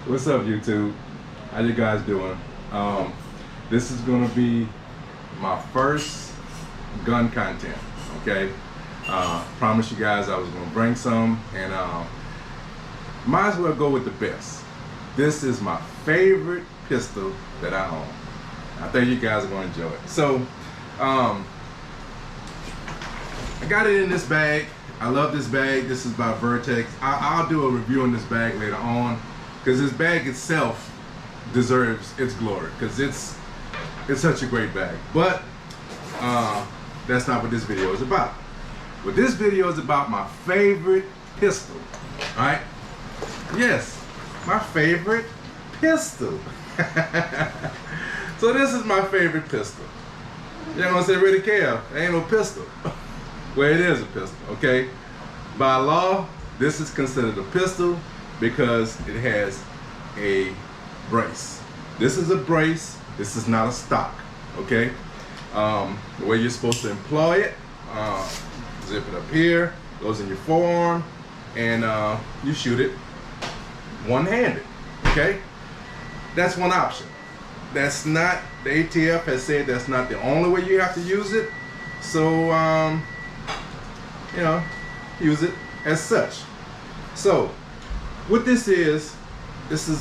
What's up, YouTube? How you guys doing? This is gonna be my first gun content, okay? Promise you guys I was gonna bring some, and might as well go with the best. This is my favorite pistol that I own. I think you guys are gonna enjoy it. So, I got it in this bag. I love this bag. This is by Vertex. I'll do a review on this bag later on, because this bag itself deserves its glory, because it's such a great bag. But that's not what this video is about. What this video is about, my favorite pistol. All right? Yes, my favorite pistol. So this is my favorite pistol. You're gonna say, RaiderKev, it ain't no pistol. Well, it is a pistol, okay? By law, this is considered a pistol because it has a brace. This is a brace. This is not a stock, okay? The way you're supposed to employ it, zip it up here, goes in your forearm, and you shoot it one-handed, okay? That's one option. That's not, the ATF has said that's not the only way you have to use it. So, you know, use it as such. So, what this is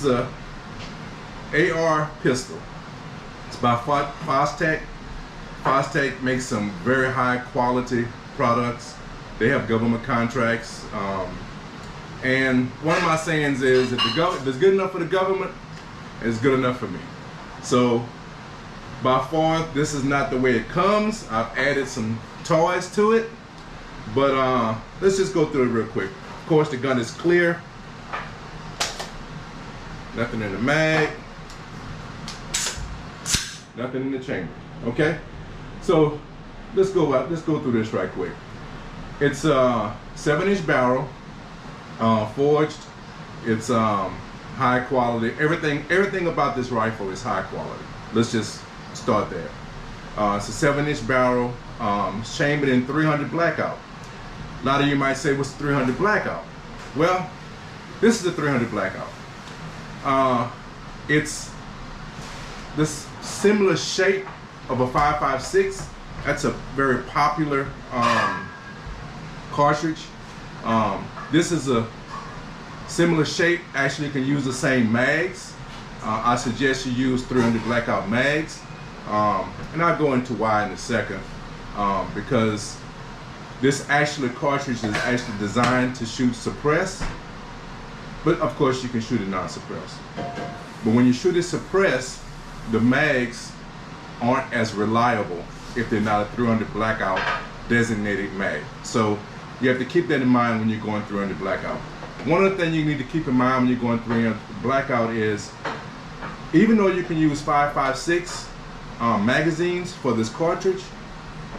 a AR pistol. It's by Fostech. Fostech makes some very high quality products. They have government contracts. And one of my sayings is, if it's good enough for the government, it's good enough for me. So, by far, this is not the way it comes. I've added some toys to it. But let's just go through it real quick. Of course, the gun is clear. Nothing in the mag. Nothing in the chamber. Okay? So let's go through this right quick. It's a 7-inch barrel, forged. It's high quality. Everything about this rifle is high quality. Let's just start there. It's a 7-inch barrel. It's chambered in 300 blackout. A lot of you might say, what's 300 blackout? Well, this is a 300 blackout. It's this similar shape of a 5.56. That's a very popular cartridge. This is a similar shape. Actually, you can use the same mags. I suggest you use 300 blackout mags. And I'll go into why in a second. Because this cartridge is actually designed to shoot suppress, but of course you can shoot it non-suppress. But when you shoot it suppress, the mags aren't as reliable if they're not a 300 blackout designated mag. So you have to keep that in mind when you're going 300 blackout. One of the things you need to keep in mind when you're going 300 blackout is, even though you can use 5.56 magazines for this cartridge,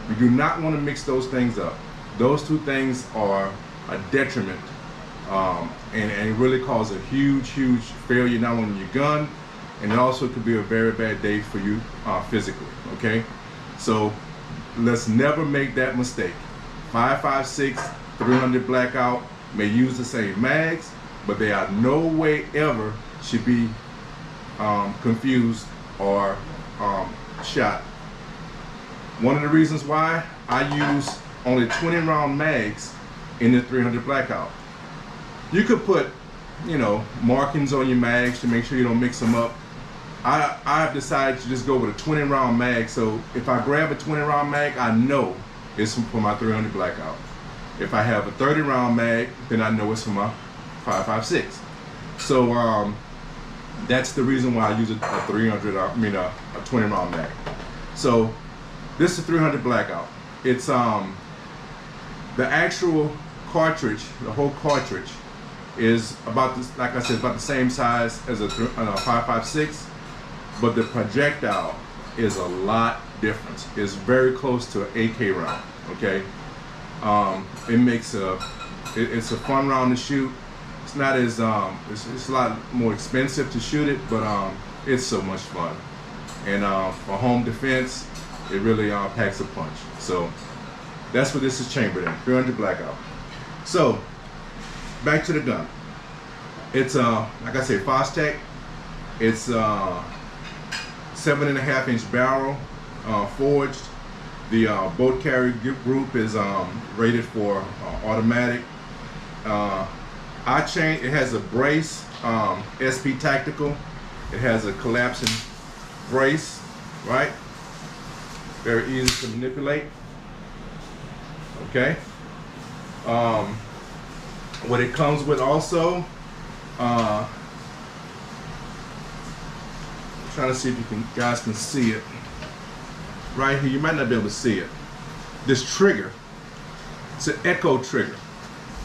you do not want to mix those things up. Those two things are a detriment, and it really cause a huge failure not only in your gun, and it also could be a very bad day for you physically, okay? So let's never make that mistake. 5.56, 300 blackout may use the same mags, but they are no way ever should be confused or shot. One of the reasons why I use only 20 round mags in the 300 blackout. You could put, you know, markings on your mags to make sure you don't mix them up. I've decided to just go with a 20 round mag, so if I grab a 20 round mag, I know it's for my 300 blackout. If I have a 30 round mag, then I know it's for my 5.56. So that's the reason why I use a 20 round mag. So this is a 300 blackout. It's the actual cartridge, the whole cartridge is about this, like I said, about the same size as a 5.56, but the projectile is a lot different. It's very close to an AK round. Okay, it makes it's a fun round to shoot. It's not as it's a lot more expensive to shoot it, but it's so much fun. And for home defense, it really packs a punch. So that's what this is chambered in, 300 blackout. So back to the gun. It's like I said, Fostech. It's 7.5-inch barrel, forged. The boat carrier group is rated for automatic. It has a brace, SP Tactical. It has a collapsing brace, right? Very easy to manipulate. Okay. What it comes with also, I'm trying to see if you guys can see it. Right here, you might not be able to see it. This trigger, it's an Echo trigger.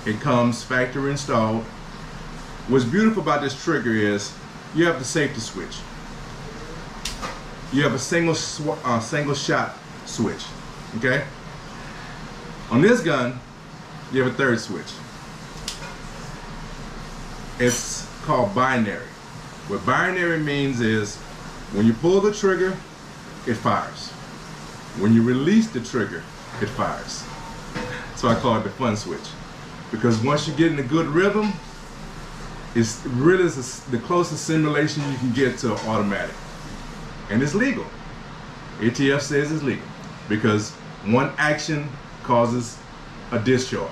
It comes factory installed. What's beautiful about this trigger is you have the safety switch. You have a single shot switch, okay? On this gun, you have a third switch. It's called binary. What binary means is when you pull the trigger, it fires. When you release the trigger, it fires. So I call it the fun switch. Because once you get in a good rhythm, it's really the closest simulation you can get to automatic. And it's legal. ATF says it's legal. Because one action causes a discharge.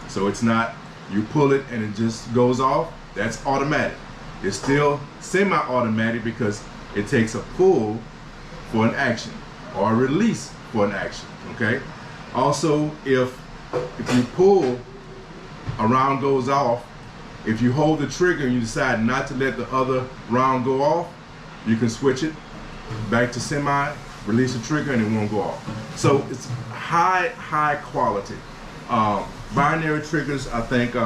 So it's not, you pull it and it just goes off, that's automatic. It's still semi-automatic because it takes a pull for an action or a release for an action, okay? Also, if you pull, a round goes off. If you hold the trigger and you decide not to let the other round go off, you can switch it back to semi, release the trigger, and it won't go off. So it's high quality. Binary triggers, I think,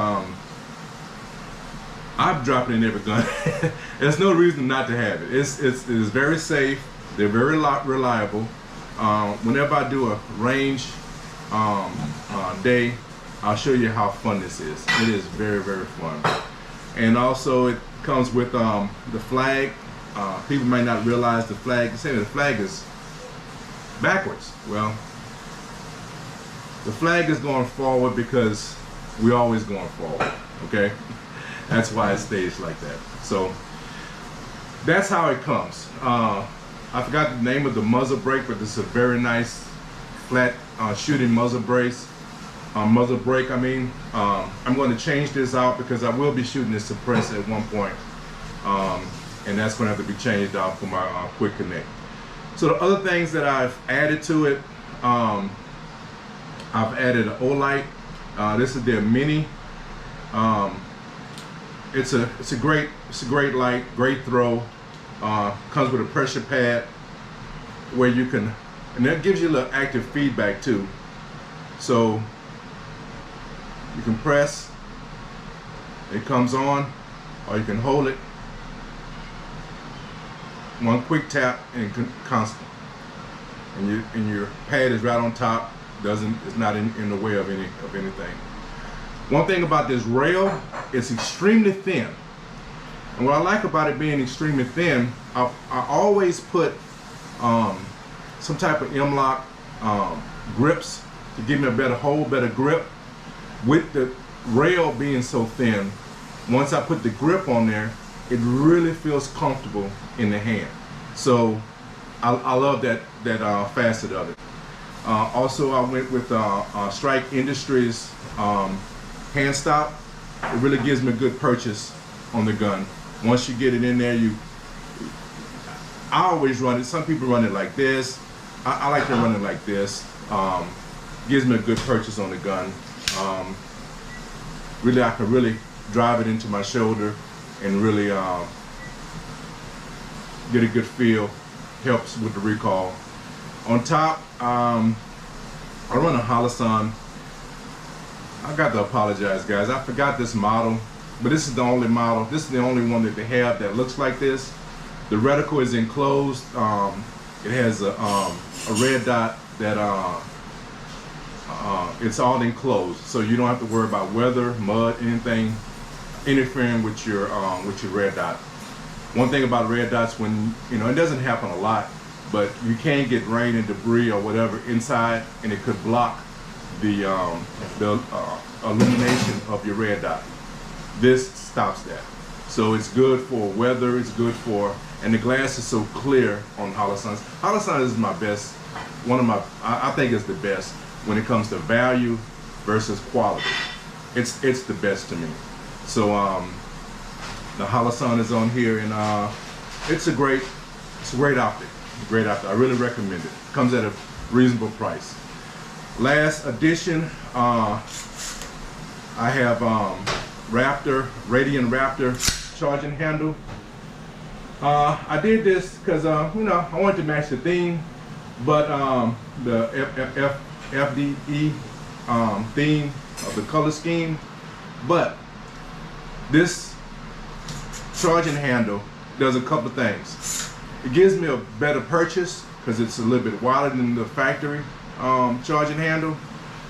I'm dropping in every gun. There's no reason not to have it. It is very safe. They're very reliable. Whenever I do a range day, I'll show you how fun this is. It is very fun. And also it comes with the flag. People might not realize the flag. They say the flag is backwards. Well, the flag is going forward because we're always going forward, okay? That's why it stays like that. So that's how it comes. I forgot the name of the muzzle brake, but this is a very nice flat shooting muzzle brace. Muzzle brake, I mean. I'm going to change this out because I will be shooting this suppressor at one point. And that's going to have to be changed out for my quick connect. So the other things that I've added to it, I've added an O-light. This is their mini. It's a great light, great throw. Comes with a pressure pad where you can, and that gives you a little active feedback too. So you can press, it comes on, or you can hold it. One quick tap and constant. And your pad is right on top. It's not in the way of anything. One thing about this rail, it's extremely thin. And what I like about it being extremely thin, I always put some type of M-lock grips to give me a better hold, better grip. With the rail being so thin, once I put the grip on there, it really feels comfortable in the hand. So I love that facet of it. Also, I went with Strike Industries hand stop. It really gives me a good purchase on the gun. Once you get it in there, I always run it. Some people run it like this. I like to run it like this. Gives me a good purchase on the gun. Really, I can really drive it into my shoulder and really get a good feel. Helps with the recoil. On top, I run a Holosun. I got to apologize, guys. I forgot this model, but this is the only model. This is the only one that they have that looks like this. The reticle is enclosed. It has a red dot that it's all enclosed, so you don't have to worry about weather, mud, anything interfering with your red dot. One thing about red dots, when it doesn't happen a lot, but you can get rain and debris or whatever inside, and it could block the illumination of your red dot. This stops that. So it's good for weather, it's good for, and the glass is so clear on Holosun. Holosun is my best, I think it's the best when it comes to value versus quality. It's the best to me. So the Holosun is on here, and it's a great optic. Great optic. I really recommend it. Comes at a reasonable price. Last addition, I have Radiant Raptor charging handle. I did this because you know, I wanted to match the theme, but the FDE theme of the color scheme. But this charging handle does a couple of things. It gives me a better purchase because it's a little bit wider than the factory charging handle.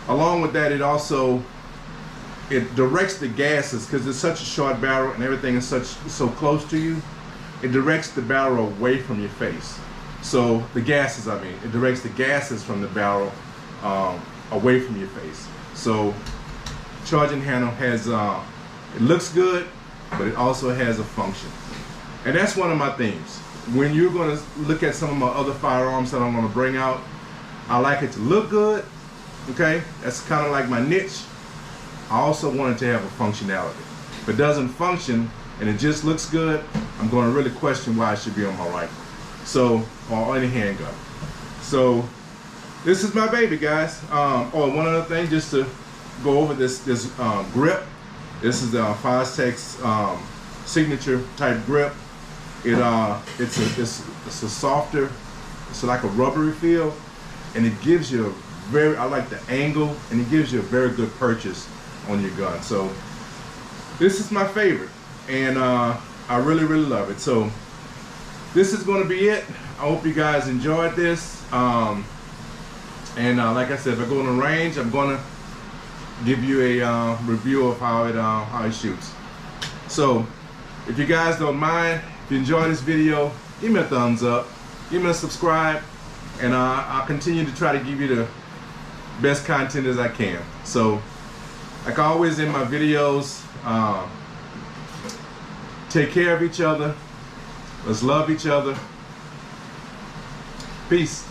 Along with that, it directs the gases, because it's such a short barrel and everything is so close to you. It directs the barrel away from your face. So the gases, it directs the gases from the barrel away from your face. So charging handle has, it looks good, but it also has a function. And that's one of my themes. When you're going to look at some of my other firearms that I'm going to bring out, I like it to look good, okay? That's kind of like my niche. I also want it to have a functionality. If it doesn't function and it just looks good, I'm going to really question why it should be on my rifle. So, or any handgun. So, this is my baby, guys. Oh, one other thing, just to go over this grip. This is the Fostech's signature type grip. It's a softer, it's like a rubbery feel, and it gives you a I like the angle, and it gives you a very good purchase on your gun. So this is my favorite, and I really love it. So this is going to be it. I hope you guys enjoyed this. And like I said, if I go on the range, I'm going to give you a review of how it shoots. So if you guys don't mind, if you enjoyed this video, give me a thumbs up, give me a subscribe, and I'll continue to try to give you the best content as I can. So, like always in my videos, take care of each other. Let's love each other. Peace.